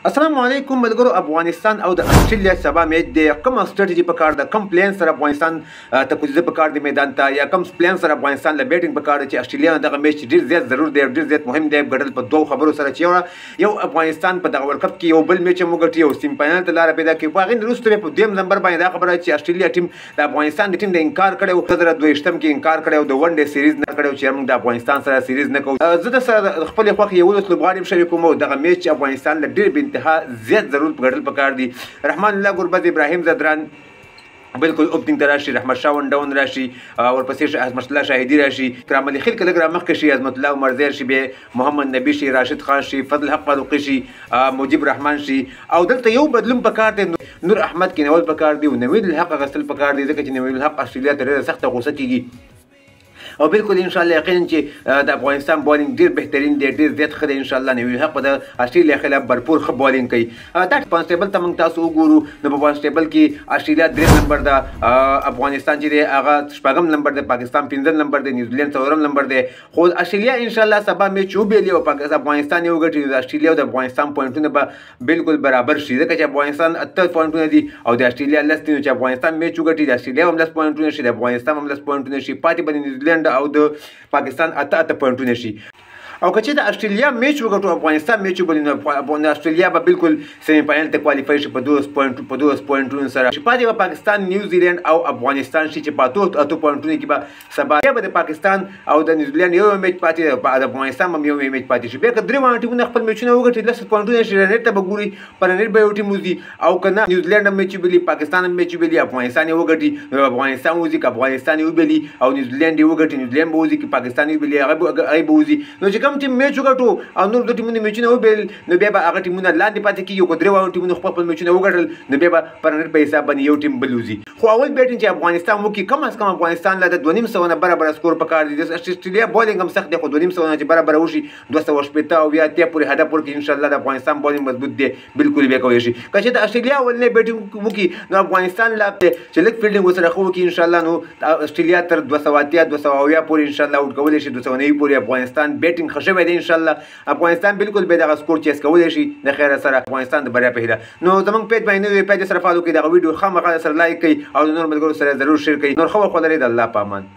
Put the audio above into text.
السلام علیکم ملګرو. افغانستان او د استرالیا سبا میچ دی. کوم سټریټجی په کار ده، کوم پلان سره افغانستان ته کوزه په کار دی میدان ته، یا کوم پلان سره افغانستان له بیټینګ په کار دی چې استرالیا دغه میچ ډیر زیات ضرور دی، ډیر زیات مهم دی. ګډل په دوه خبرو سره چې یو افغانستان په دغه ورلد کپ کې یو بل میچ موږ یو سیم فائنل ته لار پیدا کړي. په هغه وروسته په دویم نمبر باندې دا خبره چې استرالیا ټیم د افغانستان د ټیم د انکار کړو، په 2022 کې انکار کړو، د ون ډے سیریز نه کړو چې موږ د افغانستان سره سیریز نه کوو. زه د خپل خوخ یو د لوبغاړي شریکوم دغه میچ افغانستان له ډیر به انتها زیات ضرور ګډل پکار دي. رحمان الله ګربز، ابراهیم زدران بالکل اوپننګ ته راشي، رحمت شاه ونډاون راشي، ورپسې عظمت الله شاهدي راشي، کرام علي خیل کله مخکې شي، عظمت الله عمر زیر شي، به محمد نبی شي، راشد خان شي، فضل حق فاروقي شي، مجيب رحمان شي، او دلته یو بدلون پکار دی. نور احمد کینول پکار دی او نوید الحق غسل پکار دی، ځکه چې نوید الحق استرالیا ته ډېره سخته غوسه کیږي. او بالکل ان شاء الله یقینا چې د افغانستان بالینګ ډیر بهترین دی، ډیر زیات ښه دی. ان شاء الله نوید الحق په استرالیا خلاف بھرپور ښه بالینګ کوي. دا پانسټیبل ته موږ تاسو وګورو، نو په پانسټیبل کې استرالیا 3 نمبر ده، افغانستان چې دی هغه 4 نمبر ده، پاکستان 15 نمبر ده، نیوزیلند 4 نمبر ده. خو استرالیا ان شاء الله سبا میچ وبېلی او افغانستان یو ګټي. استرالیا او د افغانستان پوینټونه به بالکل برابر شي، ځکه چې افغانستان 8 پوینټونه دي او د استرالیا لس دي. چې افغانستان میچ وګټي، د استرالیا هم 10 پوینټونه شي، د افغانستان هم 10 پوینټونه شي، پاتې به نیوزیلند او د پاکستان 8 پوینټونه شي. او که چې د استرالیا میچ وګټو، افغانستان میچ وګټي، نو استرالیا به بالکل سیمی فائنل ته کوالیفای شي په 2 پوینټونو سره. چې پاتې به پاکستان، نیوزیلند او افغانستان شي چې په 8 پوینټونو کې به سبا به د پاکستان او د نیوزیلند یو میچ پاتې، د افغانستان هم یو میچ پاتې شي. بیا که درې ټیمونه خپل میچونه وګټي، 10 پوینټونه شي، رنټ ته به ګوري، پر رنټ به یو ټیم وځي. او که نه نیوزیلند هم میچ وبېلي، پاکستان هم میچ وبېلي، افغانستان یې وګټي، نو افغانستان وځي. که افغانستان یې وبېلي او نیوزیلند یې وګټي، نیوزیلند به وځي. که پاکستان یې وبېلي هغه به وځي. نو چې کوم ټیم میچ وګټو او نور د ټیمونو میچونه وبېل، نو بیا به هغه ټیمونه لاندې پاتې کېږي. که درې ټیمونو خپل میچونه وګټل، نو بیا به پر رنټ په حساب باندې یو ټیم بل وځي. خو اول بیټینګ چې افغانستان وکړي، کم از کم افغانستان له 2.5 نه برابر سکور پکار دي. د استرالیا بالینګ هم سخت دی، خو 2.5 نه چې برابر وشي 280 او یا 30 پورې هدف ورکړي، ان شاء الله د افغانستان بالینګ مضبوط دی، بالکل بیا کولی شي. که چې د استرالیا ولنې بیټینګ وکړي، نو افغانستان لا چې لږ فیلډینګ ورسره ښه وکړي، ان شاء الله نو استرالیا تر 280 280 پورې ان شاء الله آوټ کولی شي. 290 پورې افغانستان بیټینګ ښه شوی دی. ان شاء الله افغانستان بالکل به دغه سکور چیس کولی شي د خیر سره افغانستان د بریا په هیله. نو زموږ پیج باندې نوی پیج سره فالو کړئ، دغه ویډیو خامخا سره لایک کړئ او د نور ملګرو سره ضرور شیر کړئ. نور خو خو لري د الله په امان.